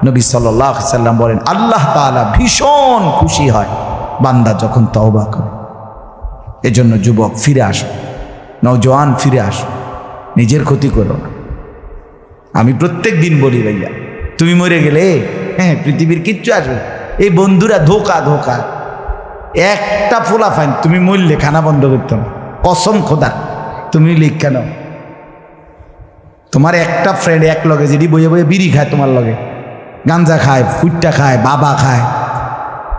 নবী সাল্লাল্লাহু আলাইহি সাল্লাম বলেন, আল্লাহ তাআলা ভীষণ খুশি হয় বান্দা যখন তওবা করে। এজন্য যুবক ফিরে আসো, নওজোয়ান ফিরে আসো, নিজের ক্ষতি করো না। আমি প্রত্যেক দিন বলি, ভাইয়া তুমি মরে গেলে হ্যাঁ পৃথিবীর কিচ্ছু আসবে, এই বন্ধুরা ধোকা ধোকা। একটা ফোলা ফাইন তুমি মরলে খানা বন্ধ করতো না, কসম খোদা। তুমি লিখ কেন, তোমার একটা ফ্রেন্ড এক লগে যেটি বইয়ে বইয়ে বিড়ি খায়, তোমার লগে গাঞ্জা খায়, ফুটটা খায়, বাবা খায়,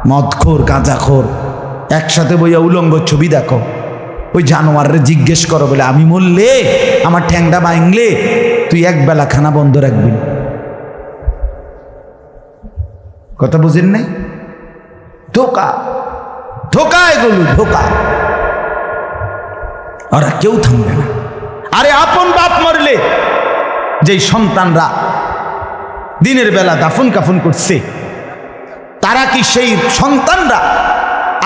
মদখোর গাঁজাখোর, একসাথে বইয়া উলঙ্গ ছবি দেখো, ওই জানোয়ারের জিজ্ঞেস করো বলে আমি মরলে আমার ঠ্যাংটা ভাঙলে তুই একবেলা খানা বন্ধ রাখবি। কথা বুঝেন নাই? ধোকা ধোকা, এগুলো ধোকা। ওরা কেউ থামবে না। আরে আপন বাপ মরলে যেই সন্তানরা দিনের বেলা দাফন কাফন করছে, তারা কি সেই সন্তানরা,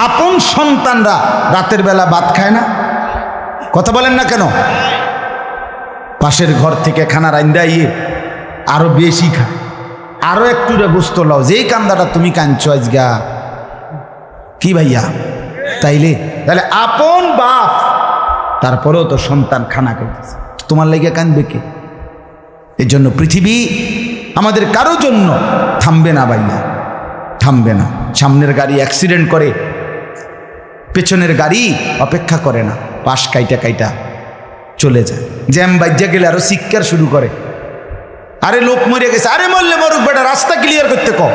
আপন সন্তানরা রাতের বেলা ভাত খায় না? কথা বলেন না কেন? পাশের ঘর থেকে খানা রান্দা ইয়ে আরো বেশি খায়, আরো একটু গোস্ত লাও, যেই কান্দাটা তুমি কাঁদছো আজগা কি ভাইয়া? তাহলে আপন বাপ, তারপরেও তো সন্তান খানা খাইতেছে, তোমার লাগে কাঁদবে কে? এই জন্য পৃথিবী আমাদের কারো জন্য থামবে না ভাইয়া, থামবে না। সামনের গাড়ি অ্যাক্সিডেন্ট করে, পেছনের গাড়ি অপেক্ষা করে না, পাশ কাইটা কাইটা চলে যায়। জ্যাম বাজ্যা গেলে আরো চিৎকার শুরু করে, আরে লোক মরে গেছে, আরে মরলে মরুক বেটা, রাস্তা ক্লিয়ার করতে কও।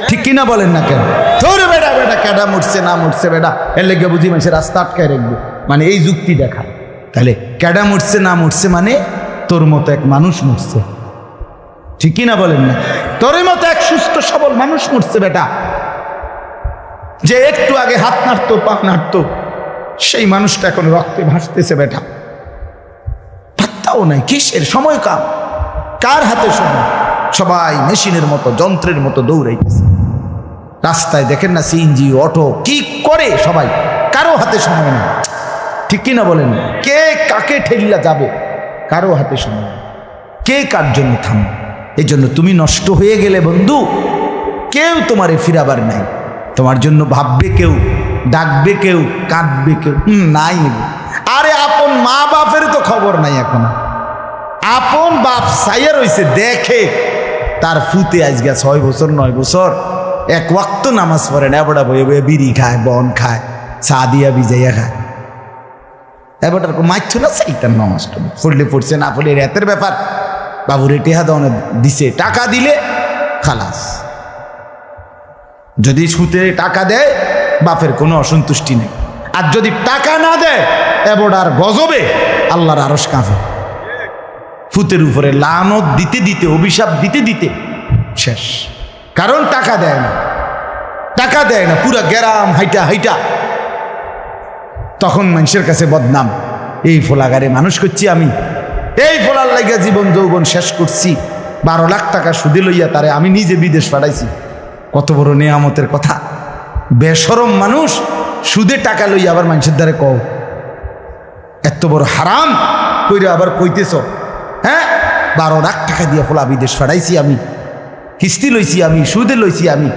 ঠিক কিনা বলেন না কেন? তোর বেটা বেটা কেডা মরছে না মরছে বেটা, এর লেগে বুঝি মানুষের রাস্তা আটকায় রাখবে, মানে এই যুক্তি দেখা। তাহলে কেডা মরছে না মরছে মানে তোর মতো এক মানুষ মরছে। ঠিক কিনা বলেন না? তোর মতো এক সুস্থ সবল মানুষ মরছে বেটা, যে একটু আগে হাত নাড়তো পা নাড়তো, সেই মানুষটা এখন রক্তে ভাসতেছে বেটা। পাত্তাও নাই, কিসের সময় কাম, কার হাতে সময়? সবাই মেশিনের মতো যন্ত্রের মতো দৌড়াইতেছে। রাস্তায় দেখেন না সিএনজি অটো কি করে সবাই, কারো হাতে সময় নেই। ঠিক কিনা বলেন? কে কাকে ঠেলিয়া যাবে, কারো হাতে সময় নেই, কে কার জন্য থামবে। এই জন্য তুমি নষ্ট হয়ে গেলে বন্ধু, কেউ তোমারে ফিরাবার নাই। তোমার জন্য ভাববে কেউ, ডাকবে কেউ, কাঁদবে কেউ নাই। আরে আপন মা বাপের তো খবর নাই এখন। আপন বাপ সাইয়া রইছে, দেখে তার ফুতে আজকে 6 বছর 9 বছর এক ওয়াক্ত নামাজ পড়ে না, এবড়া বয়ে বয়ে বিড়ি খায়, বন খায়, চা দিয়া ভিজাইয়া খায়। এবারটার মাইছো না চাইতাম, নামাজ পড়লে পড়ছে, না পড়লে রাতের ব্যাপার। বাবুরে টেহা দাও দিছে, টাকা দিলে খালাস। যদি সুতে টাকা দেয় বাপের কোনো অসন্তুষ্টি নেই, আর যদি টাকা না দেয় এবড়ার গজবে আল্লাহর আরশ কাঁপে। ফুতের উপরে লানত দিতে দিতে, অভিশাপ দিতে দিতে শেষ। কারণ টাকা দেয় না, টাকা দেয় না, পুরা গ্রাম হাইটা হাইটা তখন মানুষের কাছে বদনাম। এই ফোলাগারে মানুষ করছি আমি, এই ফোলার লাগিয়া জীবন যৌবন শেষ করছি, 12 লাখ টাকা সুদে লইয়া তারে আমি নিজে বিদেশ পাঠাইছি। কত বড় নেয়ামতের কথা। বেশরম মানুষ সুদে টাকা লইয়া আবার মানুষের দ্বারে কও, এত বড় হারাম কইরা আবার কইতেছ। হ্যাঁ, 12 লাখ টাকা দিয়ে ফোলা বিদেশ পাঠাইছি আমি, কিস্তি লইছি আমি, সুদে লইছি আমি,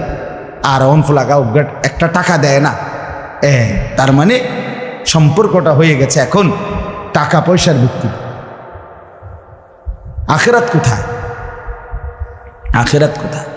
আর অন ফোলাগা একটা টাকা দেয় না। তার মানে সম্পর্কটা হয়ে গেছে এখন টাকা পয়সার ভিত্তি। আখেরাত কোথায়? আখেরাত কোথায়?